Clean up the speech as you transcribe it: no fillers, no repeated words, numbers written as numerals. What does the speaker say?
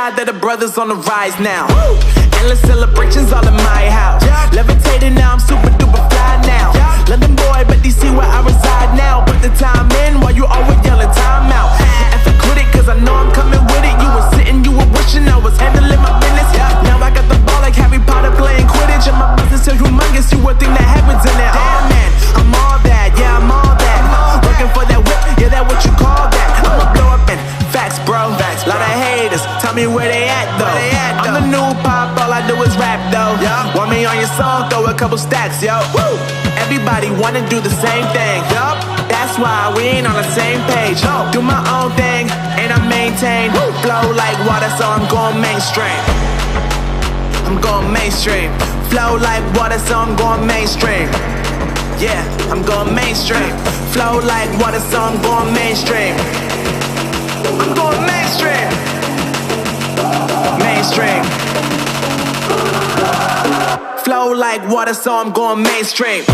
God that the brothers on the rise now. Endless celebrations all in my house. Levitating now, I'm super duper fly now. London boy, but DC where I reside now. Put the time in while you always yelling time out. And for quit it, cause I know I'm coming with it. You were sitting, you were wishing I was handling my business. Now I got the ball like Harry Potter playing Quidditch. And my business is humongous, you would think that happens in it. Oh man, I'm all that, yeah, I'm all that. Working for that whip, yeah, that what you call that. I'ma blow up and facts, bro. Lot of haters, tell me where they at though. I'm the new pop, all I do is rap though. Want me on your song, throw a couple stacks, yo. Everybody wanna do the same thing. That's why we ain't on the same page. Do my own thing, and I maintain. Flow like water, so I'm going mainstream. I'm going mainstream. Flow like water, so I'm going mainstream. Yeah, I'm going mainstream. Flow like water, so I'm going mainstream. I'm going mainstream. Mainstream. Flow like water, so I'm going mainstream.